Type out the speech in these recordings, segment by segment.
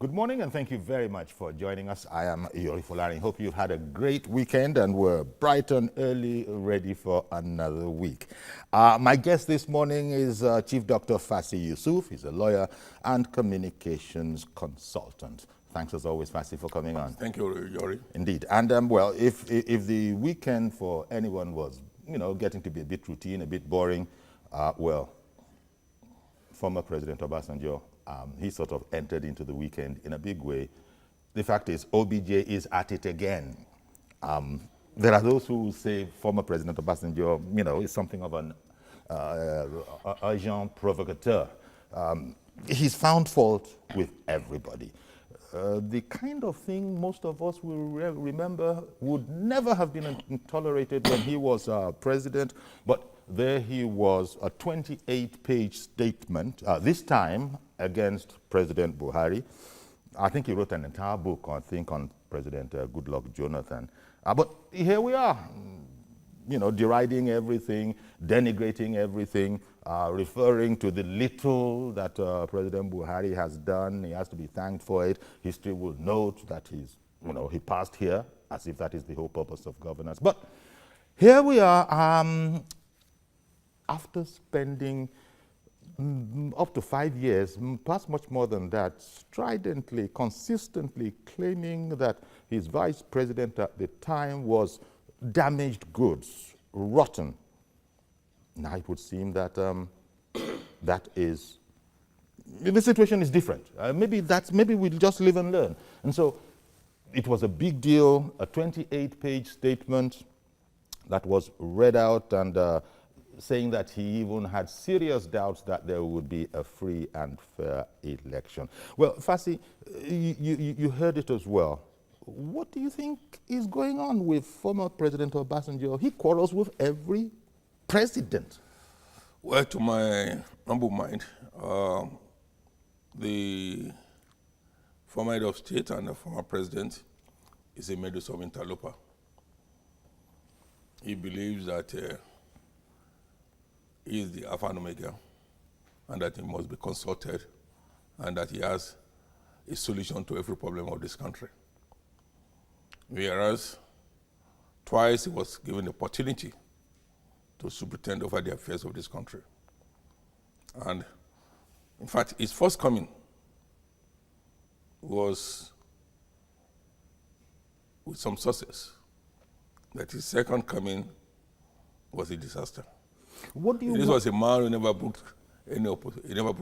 Good morning and thank you very much for joining us. I am Yori Folari. Hope you've had a great weekend and we're bright and early ready for another week. My guest this morning is Chief Dr. Fasi Yusuf. He's a lawyer and communications consultant. Thanks as always, Fasi, for coming on. Thank you, Yori. Indeed. And well, if the weekend for anyone was, getting to be a bit routine, a bit boring, former President Obasanjo, he sort of entered into the weekend in a big way. The fact is, OBJ is at it again. There are those who say former President Obasanjo, is something of an agent provocateur. He's found fault with everybody. The kind of thing most of us will remember would never have been tolerated when he was president, but there he was, a 28-page statement, this time against President Buhari. I think he wrote an entire book, on President Goodluck Jonathan. But here we are, deriding everything, denigrating everything, referring to the little that President Buhari has done. He has to be thanked for it. History will note that he passed here, as if that is the whole purpose of governance. But here we are, after spending up to 5 years, perhaps much more than that, stridently, consistently claiming that his vice president at the time was damaged goods, rotten. Now it would seem that the situation is different. Maybe we'll just live and learn. And so it was a big deal, a 28-page statement that was read out and saying that he even had serious doubts that there would be a free and fair election. Well, Fasi, you heard it as well. What do you think is going on with former President Obasanjo? He quarrels with every president. Well, to my humble mind, the former head of state and the former president is a medus of interloper. He believes that he is the Alpha and Omega, and that he must be consulted, and that he has a solution to every problem of this country. Whereas twice he was given the opportunity to superintend over the affairs of this country. And in fact, his first coming was with some success, but his second coming was a disaster. This was a man who never broke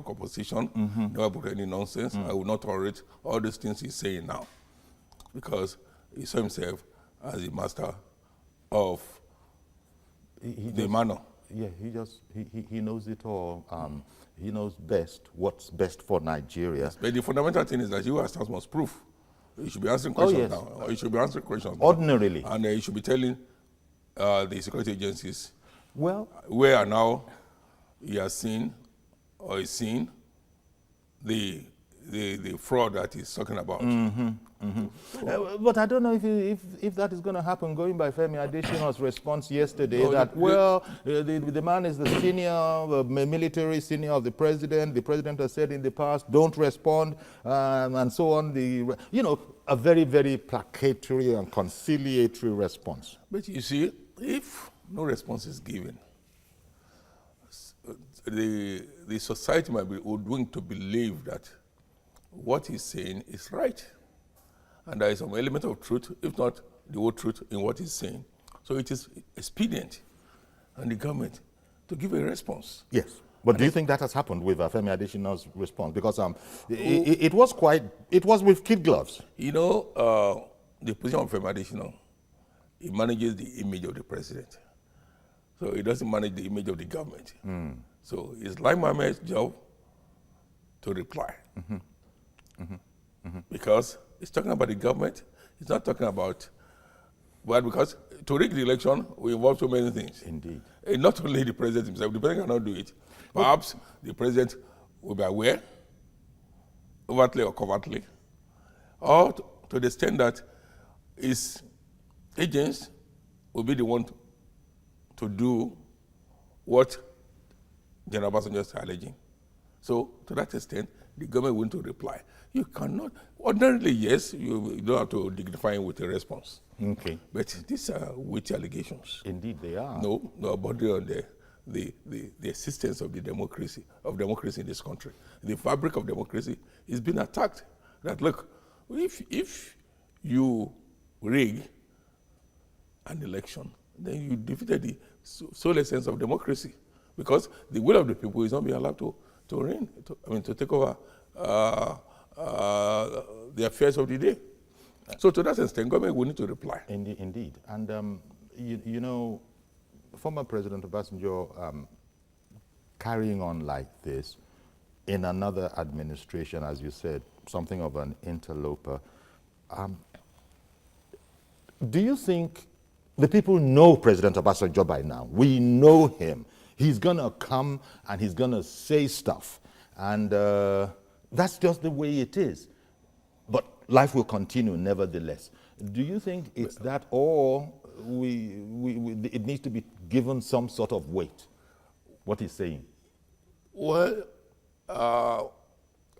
opposition, never broke any nonsense. I will not tolerate all these things he's saying now, because he saw himself as the master of the manner. Yeah, he knows it all. He knows best what's best for Nigeria. Yes, but the fundamental thing is that you as must prove. You should be answering questions now. Or you should be answering questions ordinarily. And you should be telling the security agencies where now he has seen or is seeing the fraud that he's talking about. But I don't know if that is going to happen, going by Femi Adesina's response yesterday, the man is the senior, military senior of the president. The president has said in the past, don't respond, and so on. A very, very placatory and conciliatory response. But you see, if no response is given, the society might be willing to believe that what he's saying is right. And there is some element of truth, if not the whole truth, in what he's saying. So it is expedient on the government to give a response. Yes. But do you think that has happened with Femi Adesina's response? Because it was with kid gloves. The position of Femi Adesina, he manages the image of the president. So he doesn't manage the image of the government. So it's like Mohammed's job to reply. Because it's talking about the government, it's not talking about, well, because to rig the election, we involve so many things. Indeed. And not only the president himself, the president cannot do it. Perhaps the president will be aware, overtly or covertly, or to the extent that his agents will be the one to do what General Obasanjo is alleging. So to that extent, the government went to reply. You cannot, ordinarily, yes, you don't have to dignify him with a response. Okay. But these are weighty allegations. Indeed, they are. No body on the existence of democracy in this country. The fabric of democracy is being attacked. That look, if you rig an election, then you defeated the sole essence of democracy, because the will of the people is not being allowed to reign, to take over the affairs of the day. So to that extent, government will need to reply. Indeed. And you know, former President Obasanjo carrying on like this in another administration, as you said, something of an interloper. Do you think the people know President Obasanjo by now? We know him. He's going to come and he's going to say stuff. And that's just the way it is. But life will continue nevertheless. Do you think it's that, or it needs to be given some sort of weight, what he's saying? Well,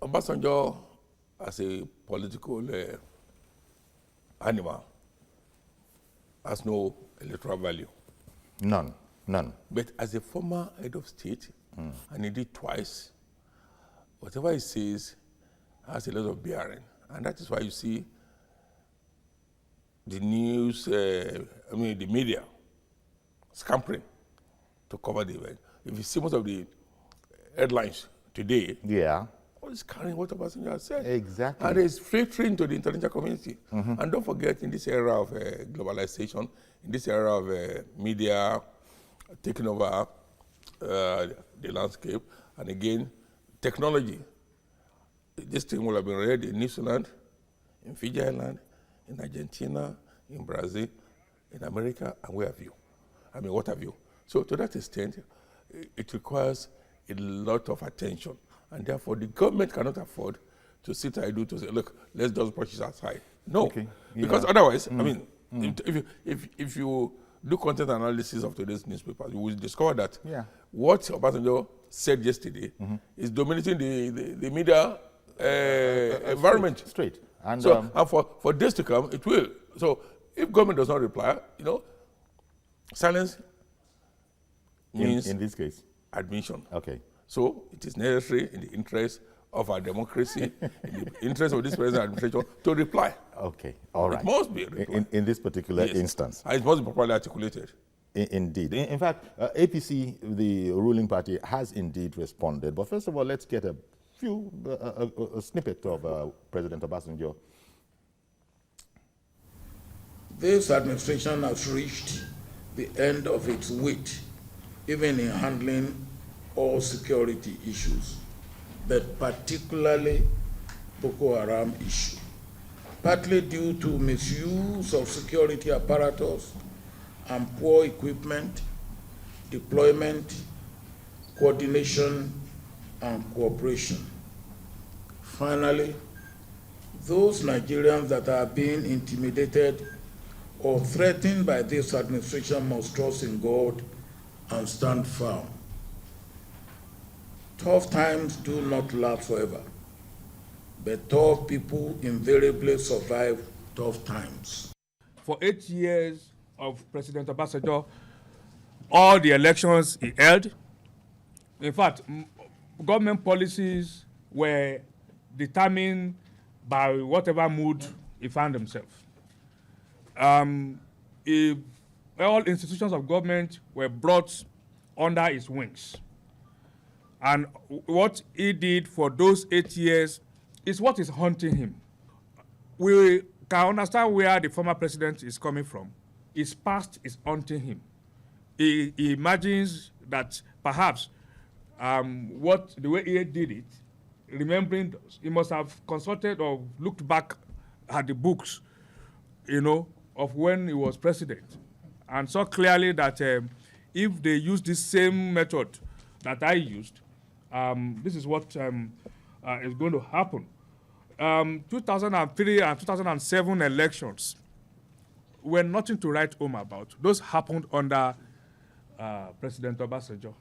Obasanjo, as a political animal, has no electoral value. None. But as a former head of state, and he did twice, whatever he says has a lot of bearing. And that is why you see the news, the media scampering to cover the event. If you see most of the headlines today, Yeah. all is carrying what Obasanjo has said. Exactly. And it's filtering to the international community. And don't forget, in this era of globalization, in this era of media taking over the landscape, and again, technology. This thing will have been read in New Zealand, in Fiji Island, in Argentina, in Brazil, in America, and where have you? What have you? So to that extent, it requires a lot of attention. And therefore, the government cannot afford to sit idle to say, look, let's just brush it aside. No, Okay. because otherwise, if you do content analysis of today's newspapers, you will discover that what Obasanjo said yesterday is dominating the media environment. Straight. And, so, and for days to come, it will. So if government does not reply, silence means in this case, admission. okay. So it is necessary in the interest of our democracy, in the interest of this present administration, to reply. Okay, all right. It must be a reply. In this particular instance. And it must be properly articulated. Indeed. In fact, APC, the ruling party, has indeed responded. But first of all, let's get a snippet of President Obasanjo. This administration has reached the end of its wit, even in handling all security issues, but particularly Boko Haram issue, partly due to misuse of security apparatus and poor equipment, deployment, coordination, and cooperation. Finally, those Nigerians that are being intimidated or threatened by this administration must trust in God and stand firm. Tough times do not last forever, but tough people invariably survive tough times. For 8 years of President Obasanjo, all the elections he held, in fact, government policies were determined by whatever mood he found himself. All institutions of government were brought under his wings. And what he did for those 8 years is what is haunting him. We can understand where the former president is coming from. His past is haunting him. He imagines that perhaps the way he did it, remembering those, he must have consulted or looked back at the books, of when he was president, and saw clearly that if they use this same method that I used, this is what is going to happen. 2003 and 2007 elections were nothing to write home about. Those happened under President Obasanjo.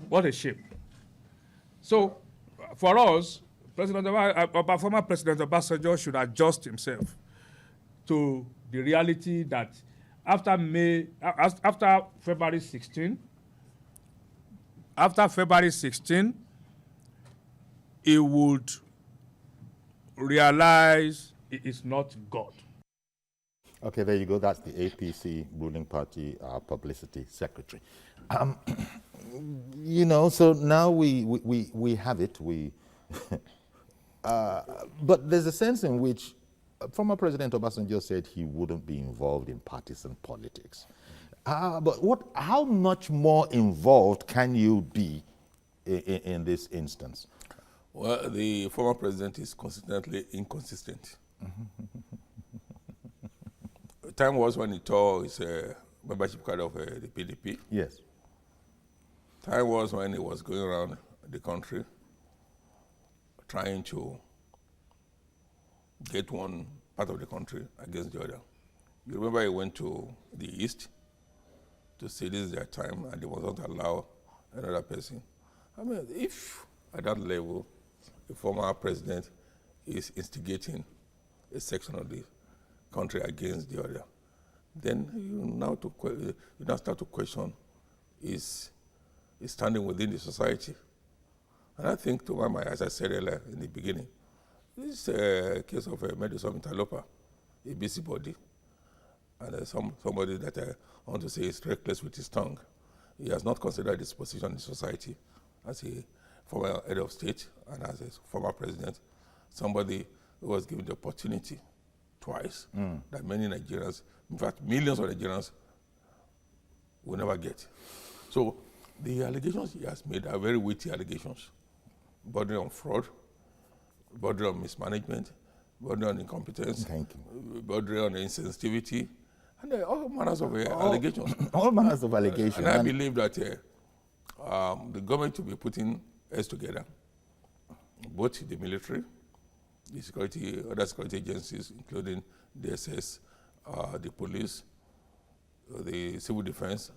What a shame. So, for us, Former President Obasanjo should adjust himself to the reality that after February 16, he would realize he is not God. Okay, there you go. That's the APC ruling party publicity secretary. You know, so now we have it. But there's a sense in which former President Obasanjo said he wouldn't be involved in partisan politics. But how much more involved can you be in this instance? Well, the former president is consistently inconsistent. The time was when he tore his membership card of the PDP. Yes. Time was when he was going around the country trying to get one part of the country against the other. You remember he went to the East to say this is their time and they must not allow another person. I mean, if at that level, the former president is instigating a section of the country against the other, then you now start to question is standing within the society. And I think, to my mind, as I said earlier in the beginning, this is a case of a medium interloper, a busybody, and somebody that I want to say is reckless with his tongue. He has not considered his position in society as a former head of state and as a former president, somebody who was given the opportunity twice that many Nigerians, in fact, millions of Nigerians will never get. So the allegations he has made are very weighty allegations, bordering on fraud, bordering on mismanagement, bordering on incompetence, bordering on insensitivity, and all manners of allegations. All manners of allegations. And I believe that the government will be putting heads together, both the military, the security, other security agencies, including the SS, the police, the civil defense,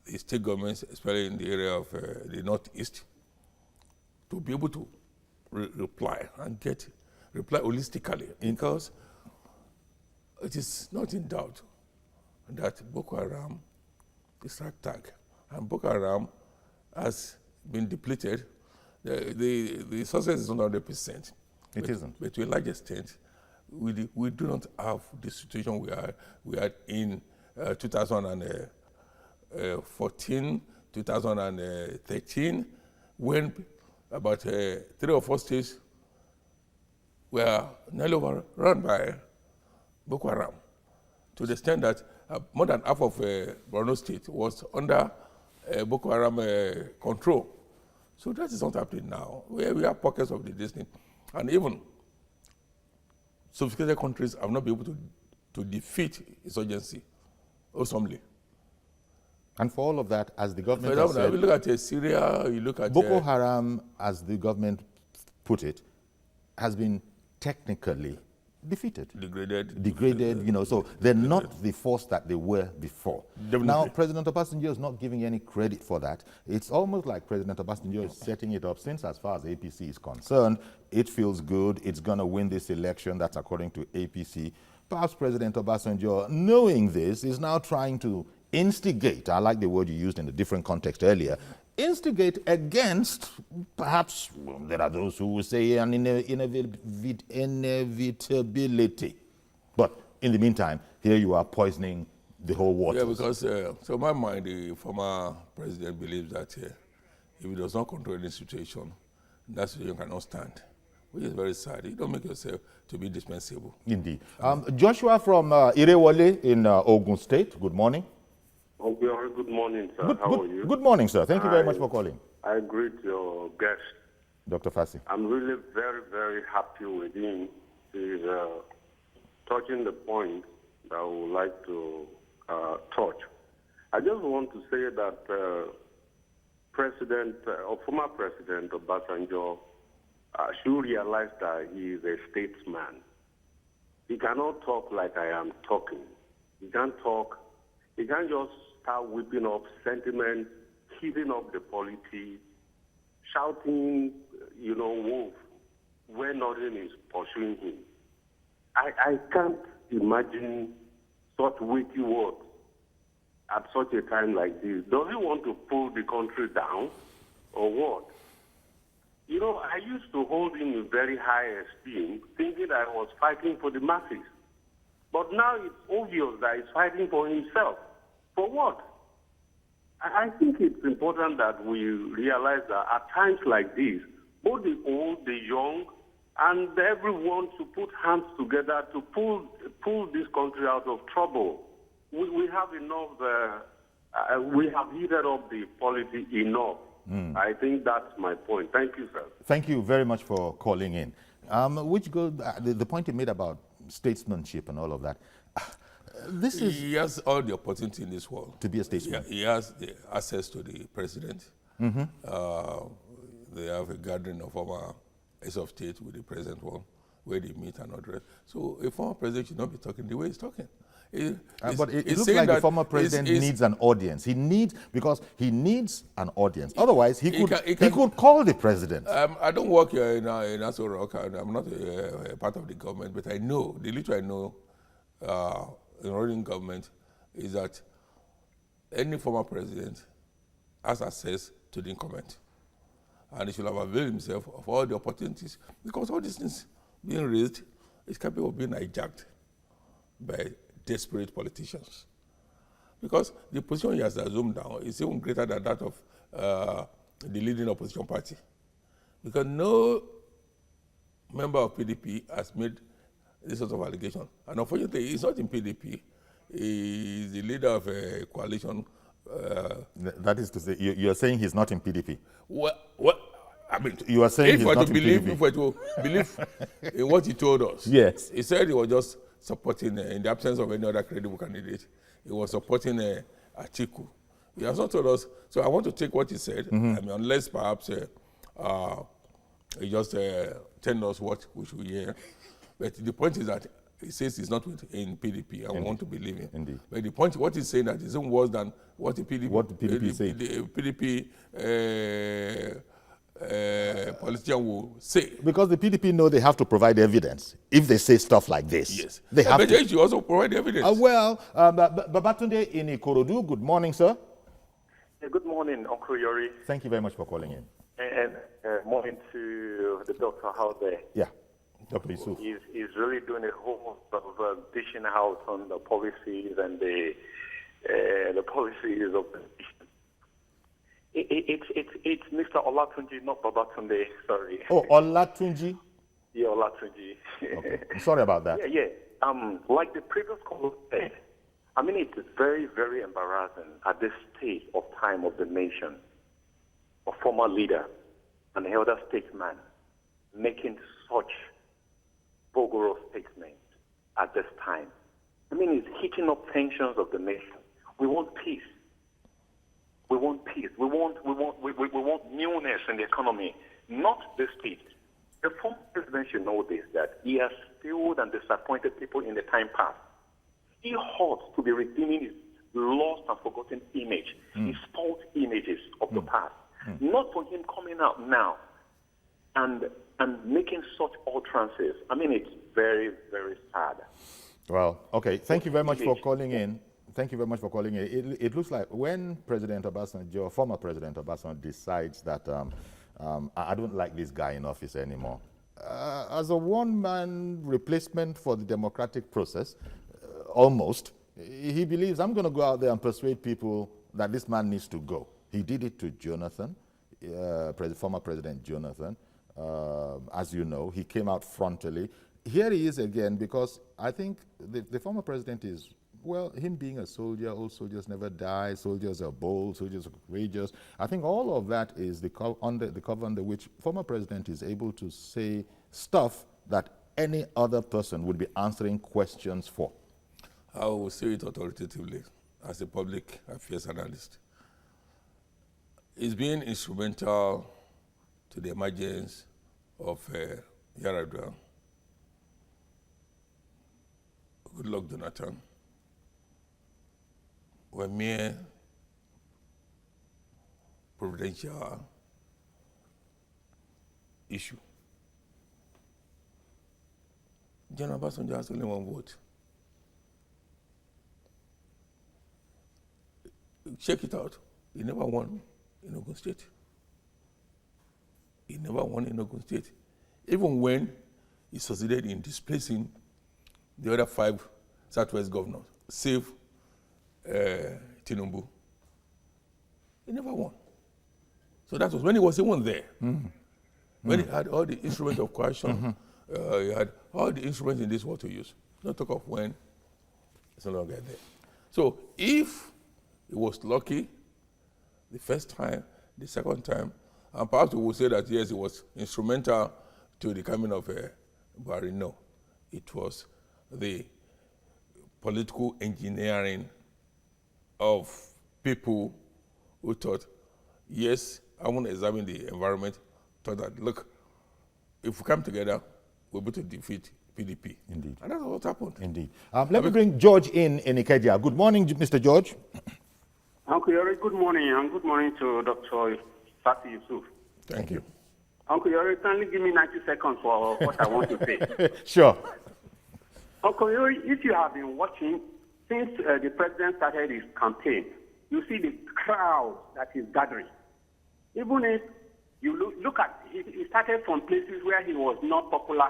the state governments, especially in the area of the Northeast, to be able to reply and reply holistically, because it is not in doubt that Boko Haram is ragtag, and Boko Haram has been depleted. The success is not 100%. It isn't. But to a large extent, we do not have the situation we had in 2014, 2013, when about 3 or 4 states were nearly overrun by Boko Haram, to the extent that more than half of Borno State was under Boko Haram control. So that is not happening now. We have pockets of this thing. And even sophisticated countries have not been able to defeat insurgency awesomely. And for all of that, as the government For has example, said, you look at Syria, you look at Boko Haram, as the government put it, has been technically defeated. Degraded, you know, so they're not the force that they were before. Definitely. Now, President Obasanjo is not giving any credit for that. It's almost like President Obasanjo is setting it up, since as far as APC is concerned, it feels good, it's going to win this election, that's according to APC. Perhaps President Obasanjo, knowing this, is now trying to instigate, I like the word you used in a different context earlier, instigate against, perhaps, well, there are those who will say an inevitability. But in the meantime, here you are poisoning the whole waters. Yeah, because, so in my mind, the former president believes that if he does not control any situation, that situation cannot stand, which is very sad. You don't make yourself to be indispensable. Indeed. Joshua from Irewole in Ogun State, good morning. Okay, good morning, sir. How are you? Good morning, sir. Thank you very much for calling. I greet your guest. Dr. Fassi. I'm really very, very happy with him. He's touching the point that I would like to touch. I just want to say that former President Obasanjo should realize that he is a statesman. He cannot talk like I am talking. He can't talk. He can't just start whipping up sentiment, heating up the politics, shouting, wolf, where nothing is pursuing him. I can't imagine such witty words at such a time like this. Does he want to pull the country down or what? I used to hold him in very high esteem, thinking that I was fighting for the masses. But now it's obvious that he's fighting for himself. For what? I think it's important that we realize that at times like this, both the old, the young, and everyone to put hands together to pull this country out of trouble. We have enough, we have heated up the policy enough. I think that's my point. Thank you, sir. Thank you very much for calling in. The point you made about statesmanship and all of that. He has all the opportunity in this world. To be a statesman. He has the access to the president. They have a gathering of former heads of state with the president where they meet and address. So a former president should not be talking the way he's talking. But it looks like the former president needs an audience. He needs an audience. Otherwise, he could call the president. I don't work here in Aso Rock. I'm not a part of the government, but I know, the little I know in running government is that any former president has access to the incumbent. And he should have availed himself of all the opportunities, because all these things being raised is capable of being hijacked by desperate politicians. Because the position he has assumed now is even greater than that of the leading opposition party. Because no member of PDP has made this sort of allegation. And unfortunately, he's not in PDP. He's the leader of a coalition. That is to say, you're saying he's not in PDP? What? I mean, you are saying he's not in PDP? If we to believe in what he told us. Yes. He said he was just supporting, in the absence of any other credible candidate, he was supporting Atiku. He has not told us. So I want to take what he said, I mean, unless perhaps he just telling us what we should hear. But the point is that he says he's not in PDP, and we want to believe him. Indeed. But the point, what he's saying that is even worse than what the PDP said. The PDP politician will say. Because the PDP know they have to provide evidence if they say stuff like this. Yes. They have but to. they should also provide evidence. Babatunde in Ikorodu, good morning, sir. Good morning, Uncle Yori. Thank you very much for calling in. And morning to the doctor out there. Yeah, Dr. Yusuf. He's really doing a whole lot of dishing out on the policies and the policies of the nation. It's Mr. Olatunji, not Babatunde, sorry. Oh, Olatunji? Yeah, Olatunji. Okay. I'm sorry about that. Yeah. Like the previous caller said, I mean, it's very, very embarrassing at this stage of time of the nation, a former leader, an elder statesman, making such bogus statements at this time. I mean, it's heating up tensions of the nation. We want peace. We want peace. We want newness in the economy, not this peace. The former president should know this, that he has failed and disappointed people in the time past. He ought to be redeeming his lost and forgotten image, his false images of the past. Not for him coming out now and making such utterances. I mean, it's very, very sad. Well, okay. Thank you very much for calling in. Thank you very much for calling in. It looks like when President Obasanjo, former President Obasanjo, decides that I don't like this guy in office anymore, as a one-man replacement for the democratic process, almost, he believes, I'm going to go out there and persuade people that this man needs to go. He did it to Jonathan, former President Jonathan. As you know, he came out frontally. Here he is again, because I think the former president is, well, him being a soldier, all soldiers never die, soldiers are bold, soldiers are courageous. I think all of that is the cover under which former president is able to say stuff that any other person would be answering questions for. I will say it authoritatively as a public affairs analyst. It's been instrumental to the emergence of Yar'Adua, Goodluck Jonathan, were mere providential issue. General Obasanjo has only one vote. Check it out. He never won in Ogun State. He never won in Ogun State. Even when he succeeded in displacing the other 5 Southwest governors, save Tinubu, he never won. So that was when he was even there. When he had all the instruments of coercion, he had all the instruments in this world to use. Not talk of when it's no longer there. So if he was lucky the first time, the second time, and perhaps we would say that yes, he was instrumental to the coming of Buhari. No, it was the political engineering of people who thought, yes, I want to examine the environment, thought that, look, if we come together, we'll be able to defeat PDP. Indeed. And that's what happened. Indeed. Let me bring George in Ikeja. Good morning, Mr. George. Uncle Yori, good morning, and good morning to Dr. Fati Yusuf. Thank you. Uncle Yori, kindly give me 90 seconds for what I want to say. Sure. Uncle Yori, if you have been watching since the president started his campaign, you see the crowd that is gathering. Even if you look at, he started from places where he was not popular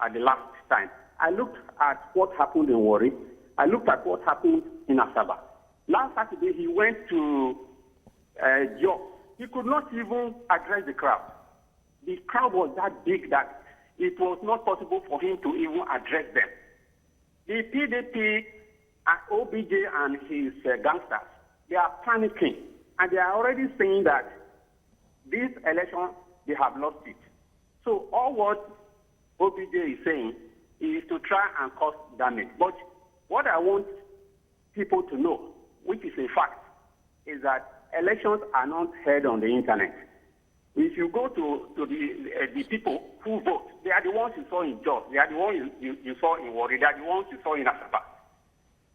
at the last time. I looked at what happened in Warri. I looked at what happened in Asaba. Last Saturday, he went to Jos. He could not even address the crowd. The crowd was that big that it was not possible for him to even address them. The PDP, OBJ and his gangsters, they are panicking. And they are already saying that this election, they have lost it. So all what OBJ is saying is to try and cause damage. But what I want people to know, which is a fact, is that elections are not held on the internet. If you go to the people who vote, they are the ones you saw in Jos, they are the ones you saw in Warri, they are the ones you saw in Asaba,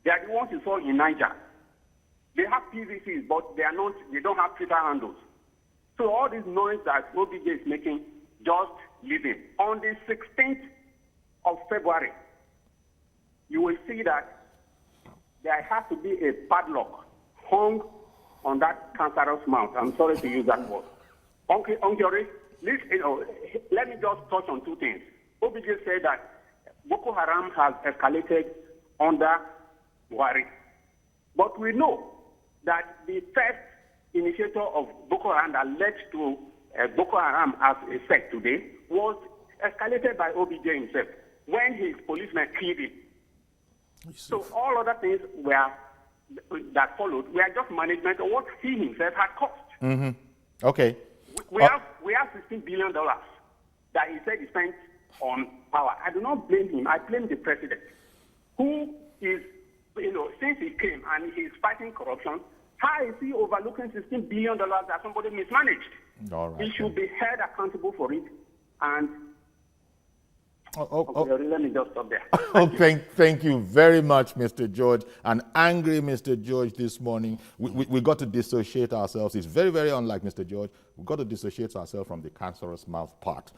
they are the ones you saw in Niger. They have PVCs, but they don't have Twitter handles. So all this noise that OBJ is making, just leave it. On the 16th of February, you will see that there has to be a padlock hung on that cancerous mouth. I'm sorry to use that word. Uncle Yori, let me just touch on 2 things. OBJ said that Boko Haram has escalated under Buhari. But we know that the first initiator of Boko Haram that led to Boko Haram as a sect today was escalated by OBJ himself when his policemen killed him. So all other things that followed were just management of what he himself had caused. Okay. We have $16 billion that he said he spent on power. I do not blame him. I blame the president, who is, since he came and he's fighting corruption, how is he overlooking $16 billion that somebody mismanaged? All right. He should be held accountable for it. And let me just stop there. Thank you very much, Mr. George. An angry Mr. George this morning. We got to dissociate ourselves. It's very, very unlike Mr. George. We've got to dissociate ourselves from the cancerous mouth part.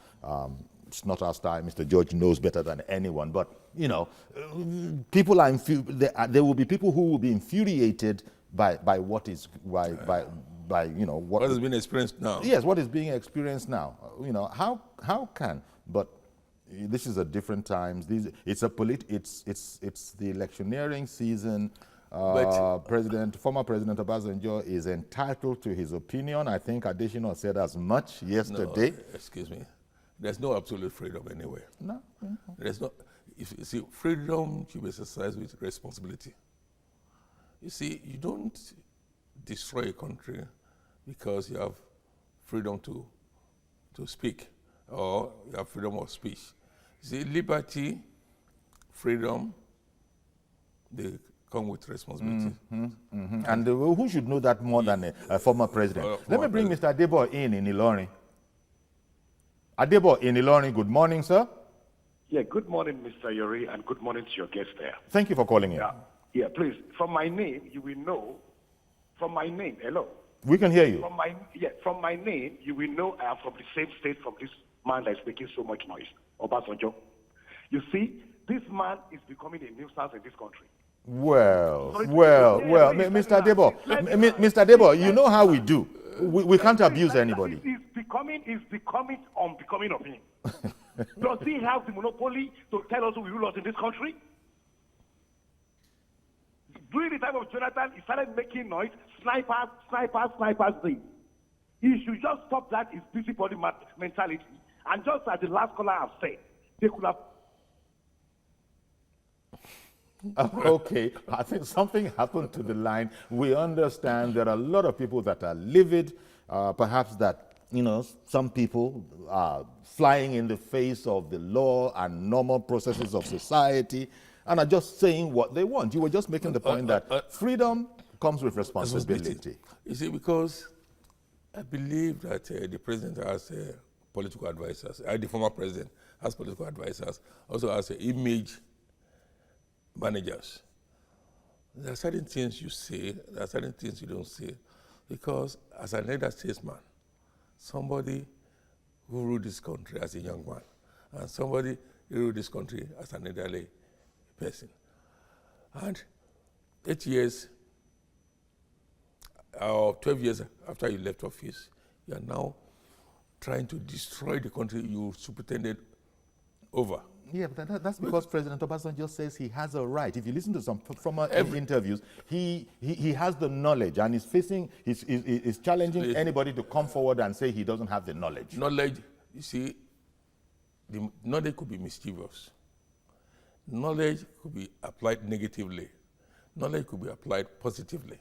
It's not our style. Mr. George knows better than anyone. But, people are there will be people who will be infuriated by what is what is being experienced now. Yes, what is being experienced now. How can? But this is a different times. It's the electioneering season. Former President Obasanjo is entitled to his opinion. I think Adesina said as much yesterday. No, excuse me. There's no absolute freedom anywhere. No. There's no. You see, freedom should be exercised with responsibility. You see, you don't destroy a country because you have freedom to speak or you have freedom of speech. You see, liberty, freedom, they come with responsibility. And who should know that more than a former president? Let me bring Mr. Adebo in Ilorin. Adebo in Ilorin, good morning, sir. Yeah, good morning, Mr. Yori, and good morning to your guest there. Thank you for calling in. Yeah, please. From my name, you will know. From my name, hello. We can hear you. From my name, you will know I am from the same state from this man that is making so much noise, Obasanjo. You see, this man is becoming a nuisance in this country. Mr. Debo, Mr. Debo, you know how we do. We can't abuse anybody. It's becoming unbecoming of him. Does he have the monopoly to tell us who will rule us in this country? During the time of Jonathan, he started making noise, snipers. He should just stop that his busybody mentality. And just as the last caller have said, they could have. Okay, I think something happened to the line. We understand there are a lot of people that are livid, perhaps that, some people are flying in the face of the law and normal processes of society and are just saying what they want. You were just making the point that freedom comes with responsibility. You see, because I believe that the president has political advisors, the former president has political advisors, also has image managers. There are certain things you say, there are certain things you don't say, because as an elder statesman, somebody who ruled this country as a young man, and somebody who ruled this country as an elderly person. And 8 years, or 12 years after you left office, you are now trying to destroy the country you superintended over. Yeah, but that's because President Obasanjo says he has a right. If you listen to some former interviews, he has the knowledge and he's challenging anybody to come forward and say he doesn't have the knowledge. Knowledge, you see, the knowledge could be mischievous. Knowledge could be applied negatively. Knowledge could be applied positively.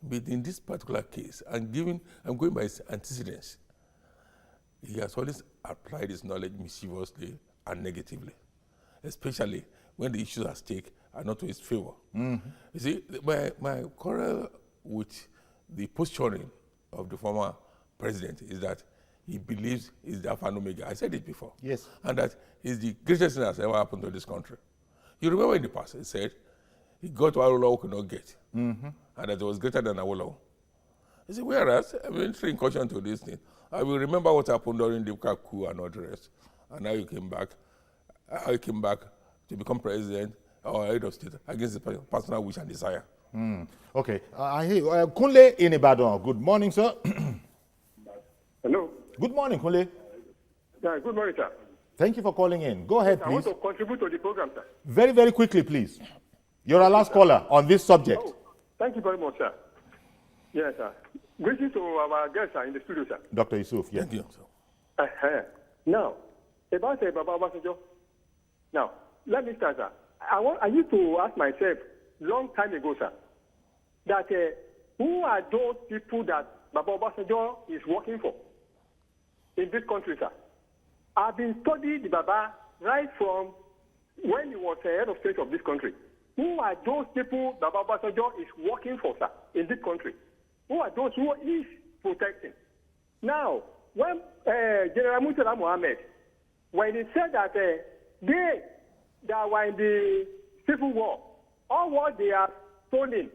But in this particular case, I'm going by his antecedents. He has always applied his knowledge mischievously and negatively, especially when the issues at stake are not to his favor. Mm-hmm. You see, my quarrel with the posturing of the former president is that he believes he's the Alpha and Omega. I said it before. Yes. And that he's the greatest thing that's ever happened to this country. You remember in the past, he said he got what Awolowo could not get, and that it was greater than Awolowo. You see, whereas, I'm entering caution to this thing. I will remember what happened during the coup and all the rest. And now you came back. To become president or head of state against the personal wish and desire. Okay. I hear Kunle in Ibadan. Good morning, sir. Hello. Good morning, Kunle. Yeah, good morning, sir. Thank you for calling in. Go ahead, please. I want to contribute to the program, sir. Very, very quickly, please. You're our last caller on this subject. Oh, thank you very much, sir. Yes, sir. Greetings to our guests in the studio, sir. Dr. Yusuf, yes. Thank you. Now, about Baba Obasanjo. Now, let me start, sir. I used to ask myself long time ago, sir, that who are those people that Baba Obasanjo is working for in this country, sir? I've been studying the Baba right from when he was head of state of this country. Who are those people Baba Obasanjo is working for, sir, in this country? Who are those who is protecting? Now, when General Murtala Mohammed, when he said that they that were in the civil war, all what they are stolen,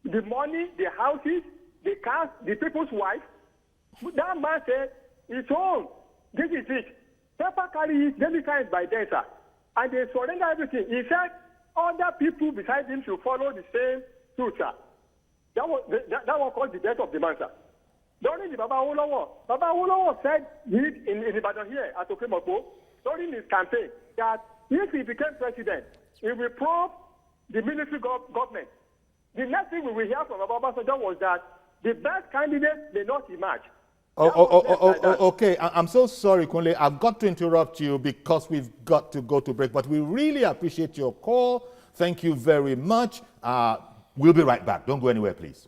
the money, the houses, the cars, the people's wives, that man said, it's own. This is it. Pepper carry it, then it by them, sir. And they surrender everything. He said, other people beside him should follow the same suit, sir. That was called the death of the man, sir. During the Baba Awolowo said in Ibadan here at Okemoko, during his campaign, that if he became president, he will probe the military government. The next thing we will hear from Baba Obasanjo was that the best candidate may not emerge. Okay. I'm so sorry, Kunle. I've got to interrupt you because we've got to go to break, but we really appreciate your call. Thank you very much. We'll be right back. Don't go anywhere, please.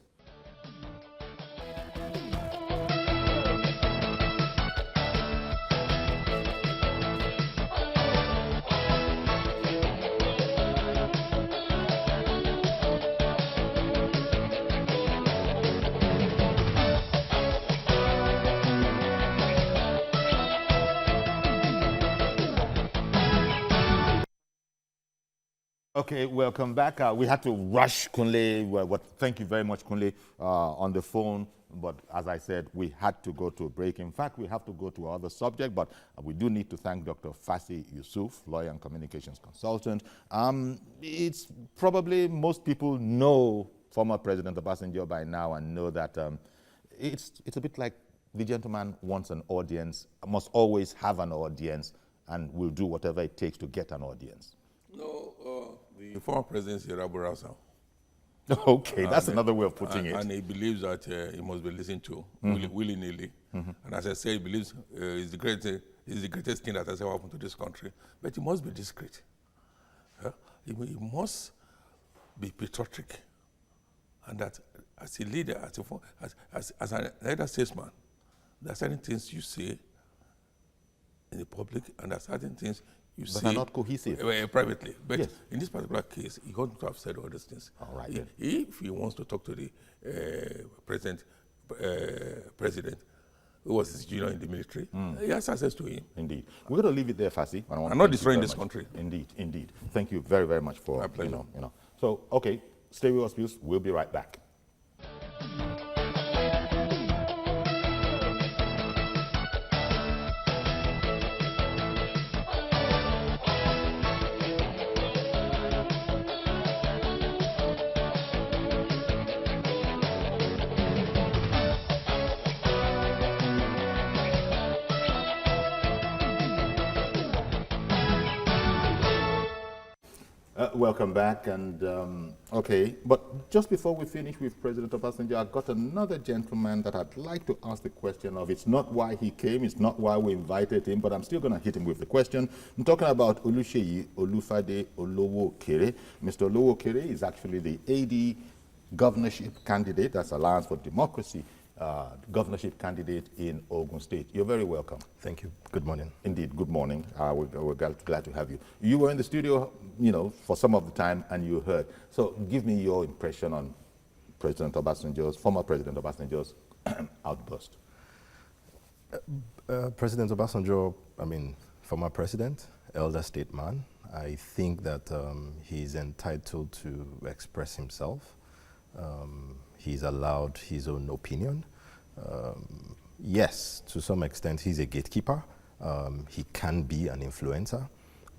Okay, welcome back. We had to rush Kunle. Thank you very much, Kunle, on the phone. but as I said, we had to go to a break. In fact, we have to go to another subject, but we do need to thank Dr. Fasi Yusuf, lawyer and communications consultant. It's probably most people know former President Obasanjo by now and know that it's a bit like the gentleman wants an audience, must always have an audience, and will do whatever it takes to get an audience. No, the former president is Raburasa. Okay, that's another way of putting it. And he believes that he must be listened to willy-nilly. And as I say, he believes it's the greatest thing that has ever happened to this country. But he must be discreet. He must be patriotic. And that as a leader, as an elder statesman, there are certain things you say in the public, and there are certain things you say. But are not cohesive. Privately. But yes. in this particular case, he ought to have said all these things. All right. If he wants to talk to the president who was his junior in the military, he has access to him. Indeed. We're going to leave it there, Fasi. I'm not destroying this country. Indeed, indeed. Thank you very, very much for, my pleasure. So, okay, stay with us, please. We'll be right back. Welcome back, and okay, but just before we finish with President Obasanjo, I've got another gentleman that I'd like to ask the question of. It's not why he came, it's not why we invited him, but I'm still going to hit him with the question. I'm talking about Oluseyi Olufade Olowokere. Mr. Olowokere is actually the AD governorship candidate, that's Alliance for Democracy, governorship candidate in Ogun State. You're very welcome. Thank you. Good morning. Indeed, good morning. We're glad to have you. You were in the studio, for some of the time, and you heard. So give me your impression on former President Obasanjo's outburst. President Obasanjo, former president, elder statesman. I think that he's entitled to express himself. He's allowed his own opinion. Yes, to some extent, he's a gatekeeper. He can be an influencer,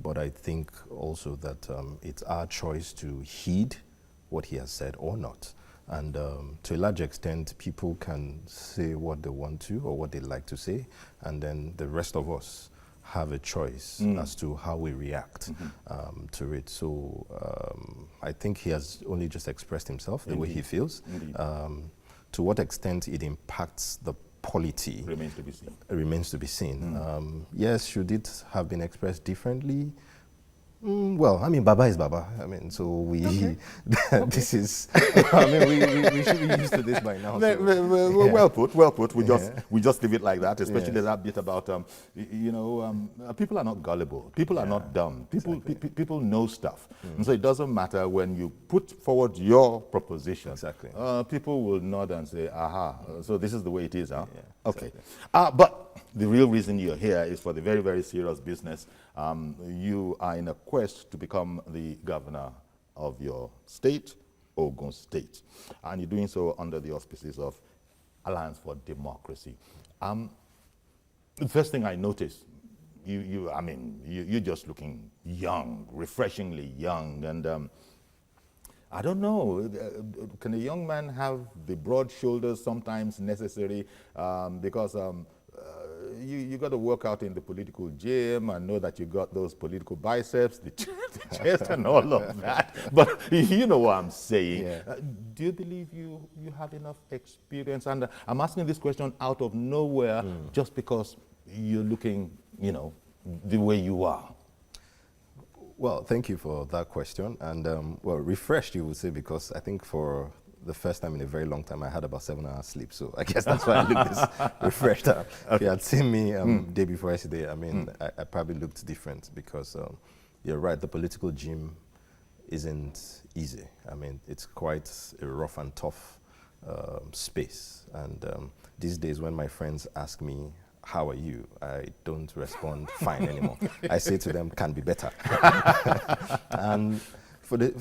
but I think also that it's our choice to heed what he has said or not. And to a large extent, people can say what they want to or what they like to say, and then the rest of us have a choice as to how we react to it. So I think he has only just expressed himself the way he feels. To what extent it impacts the polity remains to be seen. Remains to be seen. Yes, should it have been expressed differently? Well, Baba is Baba. So we, okay. This is, we should be used to this by now. So. Well put. We just leave it like that, especially that bit about, people are not gullible. People are not dumb. People know stuff. And so it doesn't matter when you put forward your proposition. Exactly. People will nod and say, aha, so this is the way it is, huh? Yeah, okay. But the real reason you're here is for the very, very serious business. You are in a quest to become the governor of your state, Ogun State. And you're doing so under the auspices of Alliance for Democracy. The first thing I noticed, you're just looking young, refreshingly young. And I don't know, can a young man have the broad shoulders sometimes necessary? Because you got to work out in the political gym and know that you got those political biceps, the chest and all of that. But you know what I'm saying. Yeah. Do you believe you have enough experience? And I'm asking this question out of nowhere just because you're looking, the way you are. Well, thank you for that question. And, refreshed, you would say, because I think for the first time in a very long time, I had about 7 hours sleep. So I guess that's why I look this refreshed. If you had seen me day before yesterday, I probably looked different because you're right, the political gym isn't easy. It's quite a rough and tough space. And these days when my friends ask me, how are you? I don't respond fine anymore. I say to them, can be better. And for the,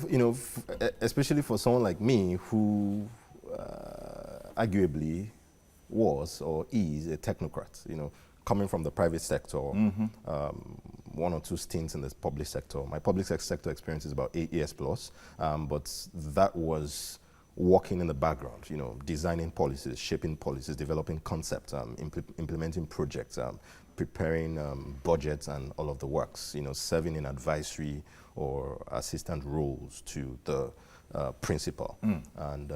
especially for someone like me who arguably was or is a technocrat, you know, coming from the private sector, one or two stints in the public sector. My public sector experience is about 8 years plus, but that was working in the background, you know, designing policies, shaping policies, developing concepts, implementing projects, preparing budgets and all of the works, you know, serving in advisory or assistant roles to the principal. And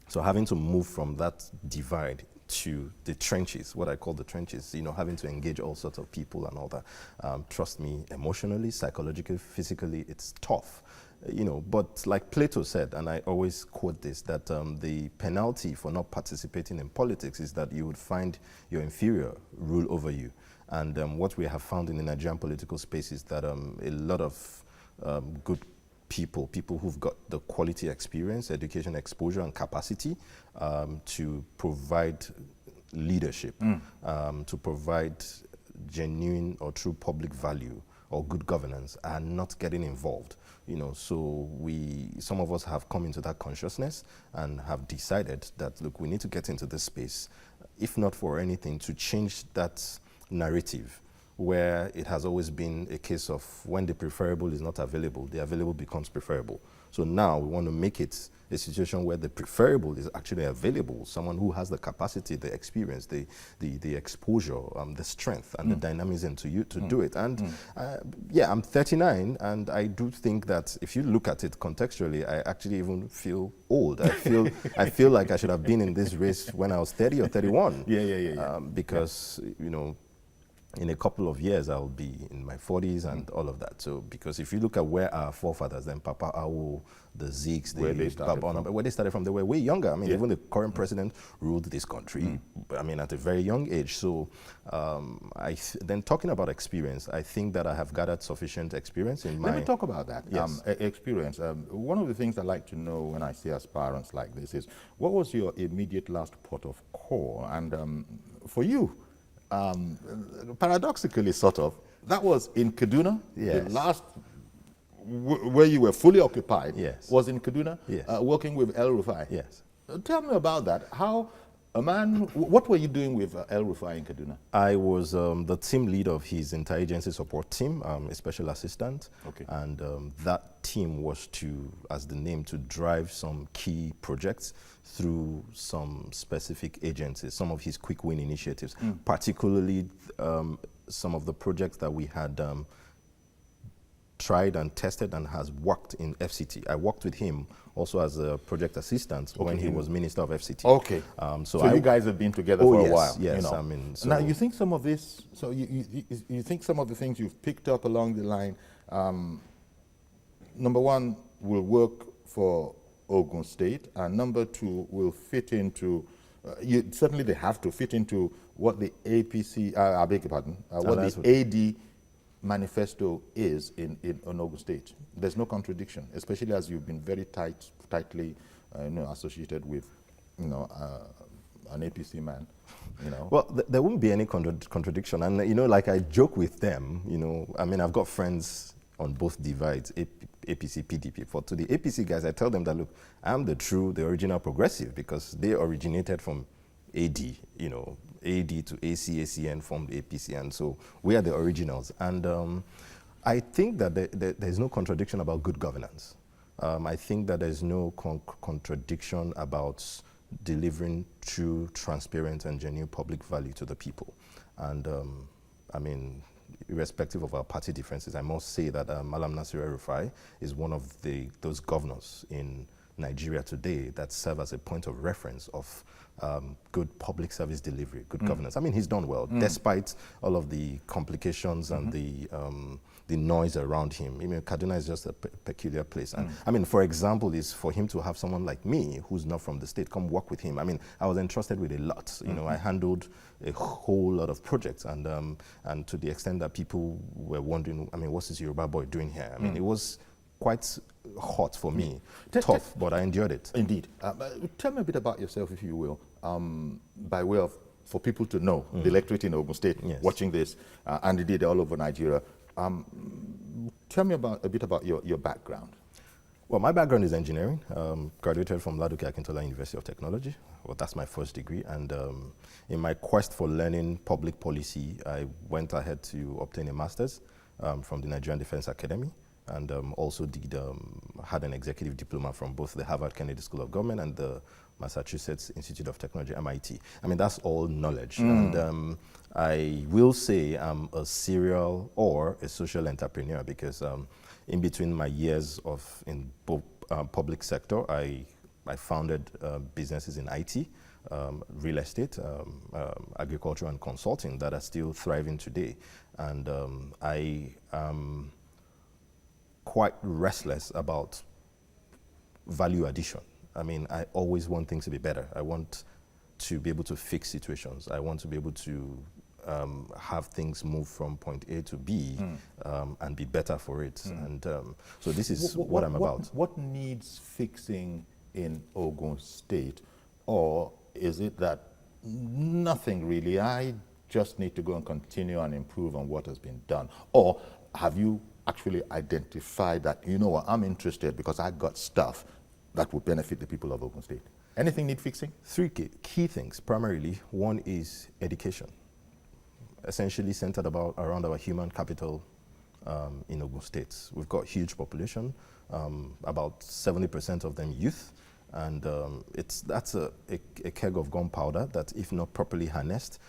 so having to move from that divide to the trenches, what I call the trenches, you know, having to engage all sorts of people and all that. Trust me, emotionally, psychologically, physically, it's tough. You know, but like Plato said, and I always quote this, that the penalty for not participating in politics is that you would find your inferior rule over you. And what we have found in the Nigerian political space is that a lot of good people who've got the quality experience, education, exposure, and capacity to provide leadership, to provide genuine or true public value or good governance are not getting involved. You know, so some of us have come into that consciousness and have decided that, look, we need to get into this space, if not for anything, to change that narrative where it has always been a case of when the preferable is not available, the available becomes preferable. So now we want to make it a situation where the preferable is actually available, someone who has the capacity, the experience, the exposure, the strength, and the dynamism to do it. And yeah, I'm 39, and I do think that if you look at it contextually, I actually even feel old. I feel like I should have been in this race when I was 30 or 31. Because, you know, in a couple of years, I'll be in my 40s and all of that. So, because if you look at where our forefathers, then Papa Awo, the Zeeks, where they started from, they were way younger. I mean, even the current president ruled this country, I mean, at a very young age. So, then talking about experience, I think that I have gathered sufficient experience in my... Let me talk about that, yes. Experience. One of the things I like to know when I see aspirants like this is, what was your immediate last port of call? And for you, paradoxically, sort of, that was in Kaduna. Yes. The last where you were fully occupied was in Kaduna, working with El Rufai. Yes. Tell me about that. How a man, what were you doing with El Rufai in Kaduna? I was the team lead of his interagency support team, a special assistant. Okay. And that team was to, as the name, to drive some key projects through some specific agencies, some of his quick win initiatives, particularly some of the projects that we had tried and tested and has worked in FCT. I worked with him also as a project assistant when he was Minister of FCT. Okay. So you guys have been together for a while. Yes, you know. I mean... So now, you think some of this, so you think some of the things you've picked up along the line, number one, will work for Ogun State, and number two, will fit into, certainly they have to fit into what the APC, I beg your pardon, what the AD manifesto is in Ogun State. There's no contradiction, especially as you've been very tightly associated with, an APC man. Well, there wouldn't be any contradiction. And, like I joke with them, I mean, I've got friends on both divides, APC, PDP. To the APC guys, I tell them that, look, I'm the original progressive, because they originated from AD, AD to AC, ACN formed APC, and so we are the originals. And I think that there's no contradiction about good governance. I think that there's no contradiction about delivering true, transparent, and genuine public value to the people. And I mean, irrespective of our party differences, I must say that Malam Nasir El-Rufai is one of those governors in Nigeria today that serve as a point of reference of good public service delivery, good governance. I mean, he's done well, despite all of the complications and the noise around him. I mean, Kaduna is just a peculiar place. And I mean, for example, is for him to have someone like me, who's not from the state, come work with him. I mean, I was entrusted with a lot. I handled a whole lot of projects, and to the extent that people were wondering, I mean, what's this Yoruba boy doing here? I mean, it was quite hot for me, tough, but I endured it. Indeed. Tell me a bit about yourself, if you will, by way of, for people to know, the electorate in Ogun State watching this, and indeed all over Nigeria. Tell me a bit about your background. Well, my background is engineering. Graduated from Ladoke Akintola University of Technology. Well, that's my first degree. And in my quest for learning public policy, I went ahead to obtain a master's from the Nigerian Defense Academy, and also had an executive diploma from both the Harvard Kennedy School of Government and the Massachusetts Institute of Technology, MIT. I mean, that's all knowledge. And I will say I'm a serial or a social entrepreneur because in between my years in both public sector, I founded businesses in IT, real estate, agriculture, and consulting that are still thriving today. And I am quite restless about value addition. I mean, I always want things to be better. I want to be able to fix situations. I want to be able to have things move from point A to B and be better for it. And so this is what I'm about. What needs fixing in Ogun State? Or is it that nothing really, I just need to go and continue and improve on what has been done? Or have you actually identified that, you know what, I'm interested because I got stuff that would benefit the people of Ogun State? Anything need fixing? Three key things. Primarily, one is education, essentially centered around our human capital in Ogun State. We've got huge population, about 70% of them youth, and that's a keg of gunpowder that, if not properly harnessed,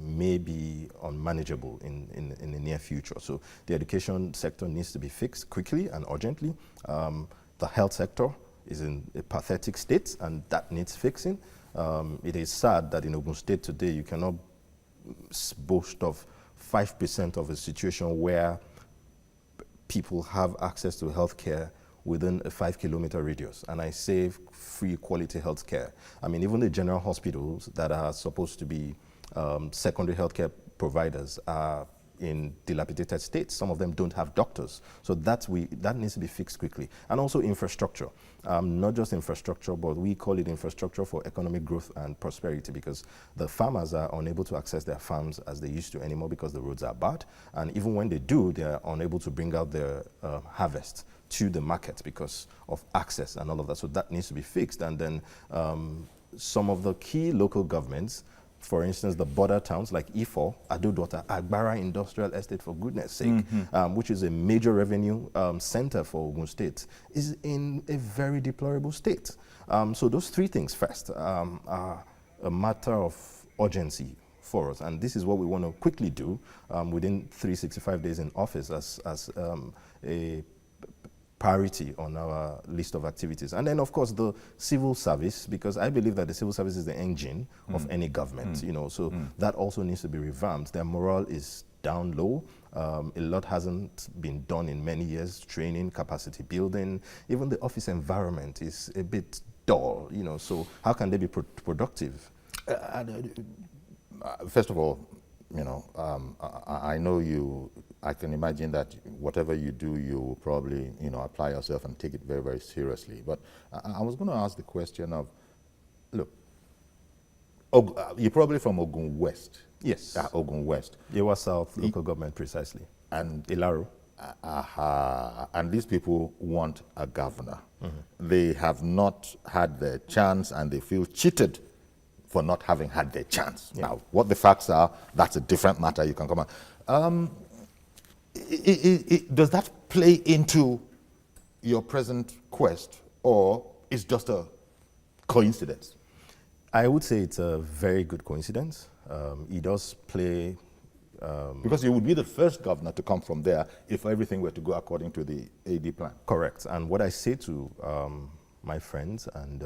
may be unmanageable in the near future. So the education sector needs to be fixed quickly and urgently. The health sector is in a pathetic state, and that needs fixing. It is sad that in Ogun State today you cannot boast of 5% of a situation where people have access to health care within a 5-kilometer radius. And I say free quality health care. I mean, even the general hospitals that are supposed to be secondary healthcare providers are in dilapidated states. Some of them don't have doctors. So that needs to be fixed quickly. And also infrastructure. Not just infrastructure, but we call it infrastructure for economic growth and prosperity, because the farmers are unable to access their farms as they used to anymore because the roads are bad. And even when they do, they are unable to bring out their harvest to the market because of access and all of that. So that needs to be fixed. And then some of the key local governments, for instance, the border towns like Ifo, Adodota, Agbara Industrial Estate, for goodness sake, which is a major revenue center for Ogun State, is in a very deplorable state. So those three things first are a matter of urgency for us. And this is what we want to quickly do within 365 days in office as a priority on our list of activities. And then, of course, the civil service, because I believe that the civil service is the engine of any government, you know, so that also needs to be revamped. Their morale is down low. A lot hasn't been done in many years, training, capacity building. Even the office environment is a bit dull, you know, so how can they be productive? First of all, you know, I know I can imagine that whatever you do, you will probably, you know, apply yourself and take it very, very seriously. But I was going to ask the question of, look, you're probably from Ogun West. Yes. Ogun West. Yewa South local government, precisely. And Ilaro. And these people want a governor. They have not had their chance and they feel cheated for not having had their chance. Yeah. Now, what the facts are, that's a different matter. You can come on. Does that play into your present quest, or is just a coincidence? I would say it's a very good coincidence. It does play... because you would be the first governor to come from there if everything were to go according to the AD plan. Correct. And what I say to my friends and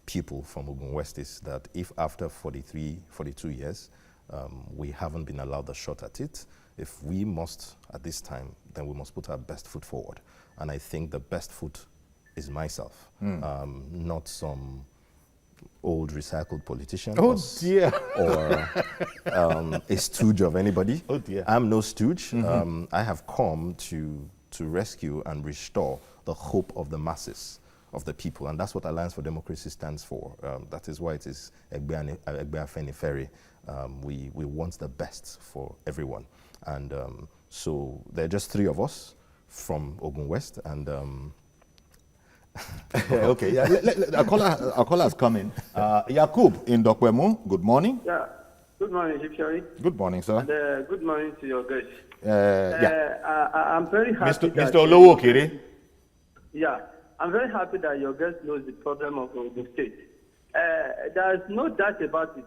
people from Ogun West is that if after 42 years, we haven't been allowed a shot at it, if we must, at this time, then we must put our best foot forward. And I think the best foot is myself, not some old recycled politician or a stooge of anybody. Oh dear. I'm no stooge. I have come to rescue and restore the hope of the masses, of the people, and that's what Alliance for Democracy stands for. That is why it is Egbe Afenifere. We want the best for everyone. And so there are just three of us from Ogun West, and Okay, yeah, our caller has come in. Yakub in Dokwemu, good morning. Yeah, good morning, Shipshari. Good morning, sir. And good morning to your guests. I'm very happy Mr. Olowo Kiri. Yeah, I'm very happy that your guest knows the problem of the state. There is no doubt about it.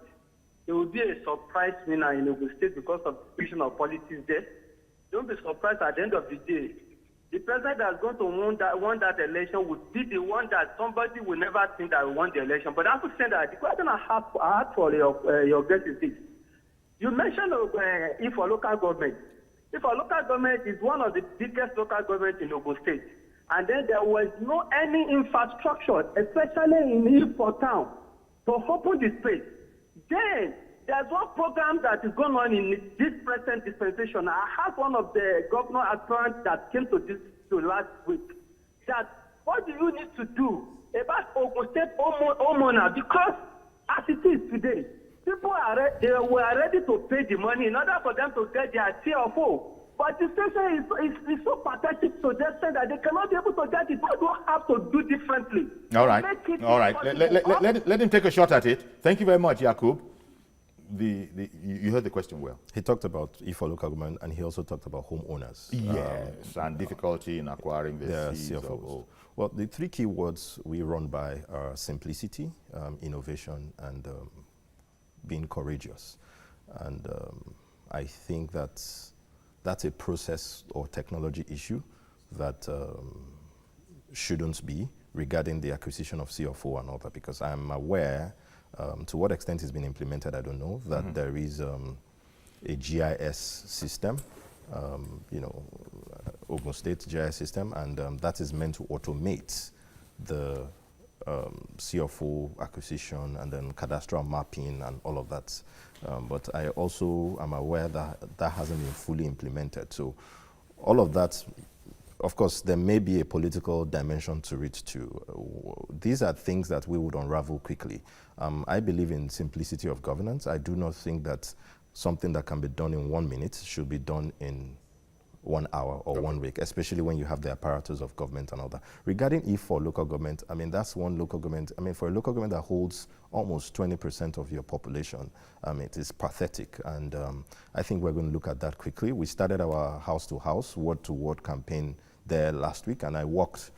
There will be a surprise winner in Ogun State because of the division of politics there. Don't be surprised at the end of the day. The president that's going to won that election would be the one that somebody will never think that won the election. But I would say that the question I have for your guest is this. You mentioned if for local government. If our local government is one of the biggest local governments in Ogun State, and then there was no any infrastructure, especially in Ifo town, to open the space. Then there's one program that is going on in this present dispensation. I had one of the governor aspirants that came to last week. That what do you need to do about Ogun State homeowner? Because as it is today, people were ready to pay the money in order for them to get their CFO. But the situation is so pathetic to the extent that they cannot be able to get it. What do you have to do differently? All right. All right. Let him take a shot at it. Thank you very much, Yakub. You heard the question well. He talked about for local government, and he also talked about homeowners. Yes, and difficulty in acquiring the CFOs. Well, the three key words we run by are simplicity, innovation, and being courageous. And I think that's a process or technology issue that shouldn't be regarding the acquisition of CFO and all that, because I'm aware, to what extent it's been implemented, I don't know, that there is a GIS system, Ogun State GIS system, and that is meant to automate the CFO acquisition and then cadastral mapping and all of that. But I also am aware that that hasn't been fully implemented. So all of that, of course, there may be a political dimension to it too. These are things that we would unravel quickly. I believe in simplicity of governance. I do not think that something that can be done in 1 minute should be done in 1 hour or 1 week, especially when you have the apparatus of government and all that. Regarding for local government, I mean, that's one local government. I mean, for a local government that holds almost 20% of your population, it is pathetic. And I think we're going to look at that quickly. We started our house-to-house, word-to-word campaign there last week, and I walked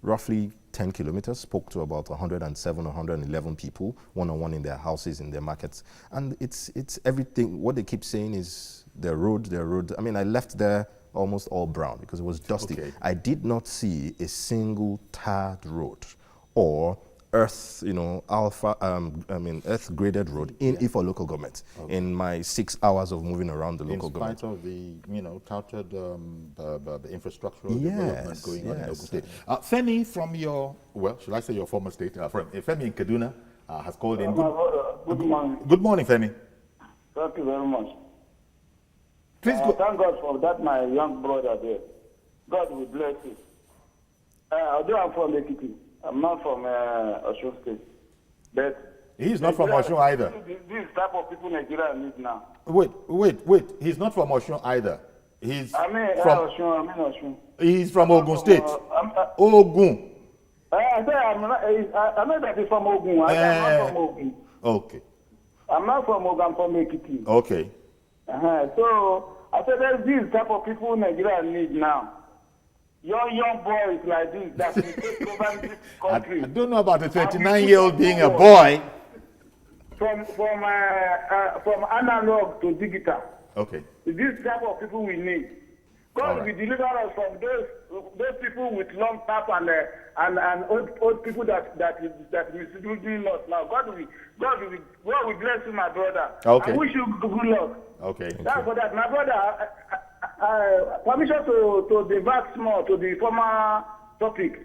roughly 10 kilometers, spoke to about 107, 111 people, one-on-one in their houses, in their markets. And it's everything. What they keep saying is their road. I mean, I left there almost all brown because it was dusty. Okay. I did not see a single tarred road or earth, earth-graded road in Ifo local government in my 6 hours of moving around the local government. In spite of the, touted the infrastructural development going on in Ogun State. Femi from your, should I say your former state? Femi in Kaduna has called in. Good morning. Good morning, Femi. Thank you very much. Please go. Thank God for that, my young brother there. God will bless you. Although I'm from Ekiti, I'm not from Osun State. But he's not from Osun either. This type of people Nigeria need now. Wait. He's not from Osun either. He's from Osun. He's from Ogun State. Ogun. I know that he's from Ogun. I'm not from Ogun. Okay. I'm not from Ogun. I'm from Ekiti. Okay. So I said there's this type of people Nigeria need now. Young boys like this that will take over this country. I don't know about a 29-year-old being a boy. From analog to digital. Okay. This type of people we need. God will deliver us from those people with long tap and old people that misleading us now. God will bless you, my brother. Okay. I wish you good luck. Okay. That's for that, my brother. Permission to divert more to the former topic.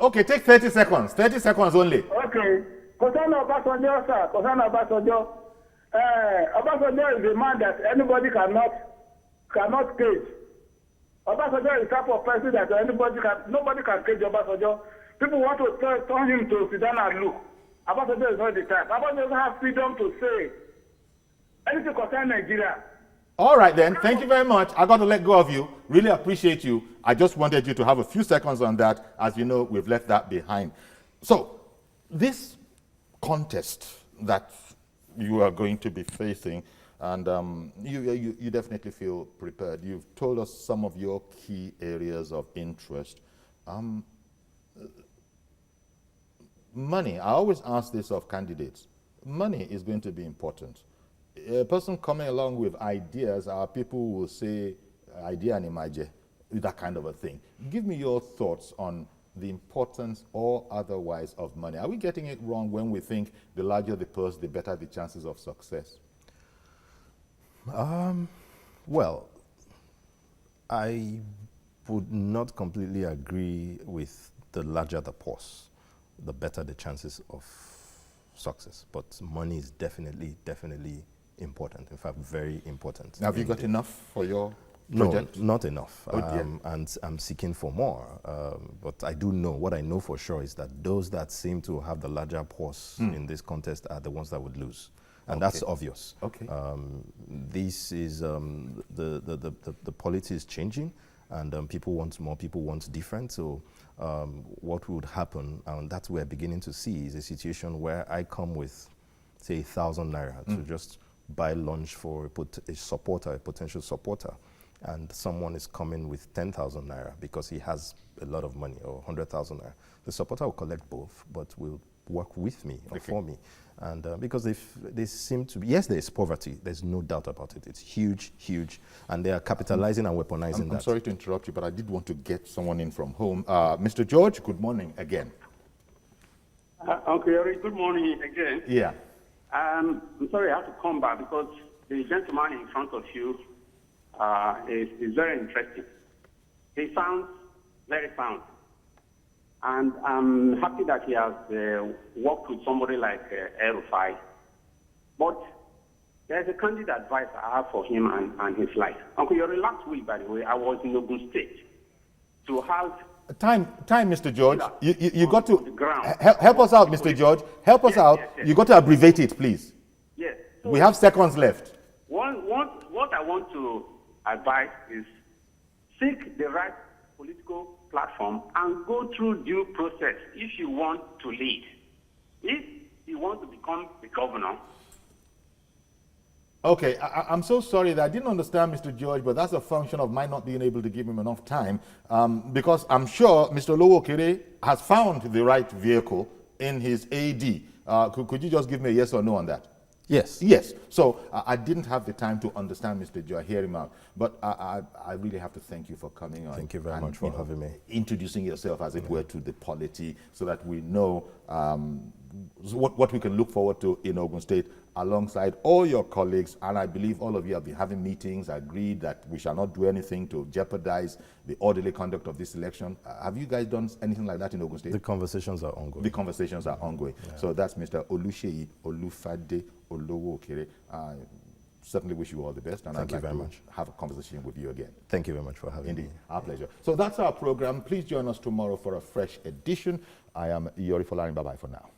Okay, take 30 seconds. 30 seconds only. Okay. Concern Obasanjo, sir. Concern Obasanjo. Obasanjo is a man that anybody cannot cage. Obasanjo is the type of person that nobody can cage Obasanjo. People want to turn him to sit down and look. Obasanjo is not the type. Obasanjo doesn't have freedom to say anything concerning Nigeria. All right then, thank you very much. I got to let go of you. Really appreciate you. I just wanted you to have a few seconds on that. As you know, we've left that behind. So, this contest that you are going to be facing, and you definitely feel prepared. You've told us some of your key areas of interest. Money, I always ask this of candidates. Money is going to be important. A person coming along with ideas, our people will say, idea and imagine, that kind of a thing. Give me your thoughts on the importance or otherwise of money. Are we getting it wrong when we think the larger the purse, the better the chances of success? Well, I would not completely agree with the larger the purse, the better the chances of success. But money is definitely important. In fact, very important. Have you got enough for your project? No, not enough. Oh dear. And I'm seeking for more. But I do know, what I know for sure is that those that seem to have the larger purse in this contest are the ones that would lose. And that's obvious. Okay. This is, the polity is changing, and people want more, people want different. So what would happen, and that we're beginning to see, is a situation where I come with, say, 1,000 naira to just buy lunch for a supporter, a potential supporter, and someone is coming with 10,000 naira because he has a lot of money, or 100,000 naira. The supporter will collect both, but will work with me or for me. And because if they seem to be, yes, there is poverty, there's no doubt about it. It's huge, huge, and they are capitalizing and weaponizing that. I'm sorry to interrupt you, but I did want to get someone in from home. Mr. George, good morning again. Uncle Yori, good morning again. Yeah. I'm sorry I have to come back because the gentleman in front of you is very interesting. He sounds very sound. And I'm happy that he has worked with somebody like El-Rufai. But there's a candid advice I have for him and his life. Uncle Yori, last week, by the way, I was in Ogun State to have... Time, Mr. George. You got to help us out, Mr. George. Help us out. Yes. You got to abbreviate it, please. Yes. So we have seconds left. What I want to advise is seek the right political platform and go through due process if you want to lead. If you want to become the governor. Okay, I'm so sorry that I didn't understand Mr. George, but that's a function of my not being able to give him enough time, because I'm sure Mr. Olowokere has found the right vehicle in his AD. Could you just give me a yes or no on that? Yes. Yes. So I didn't have the time to understand Mr. George, hear him out, but I really have to thank you for coming on. Thank you very much for having me. Introducing yourself, as it were, to the polity so that we know what we can look forward to in Ogun State alongside all your colleagues, and I believe all of you have been having meetings, agreed that we shall not do anything to jeopardize the orderly conduct of this election. Have you guys done anything like that in Ogun State? The conversations are ongoing. The conversations are ongoing. Yeah. So that's Mr. Oluseyi Olufade Olowokere. Certainly wish you all the best, and I'd like to have a conversation with you again. Thank you very much for having me. Indeed, our pleasure. So that's our program. Please join us tomorrow for a fresh edition. I am Yori Folarin. Bye-bye for now.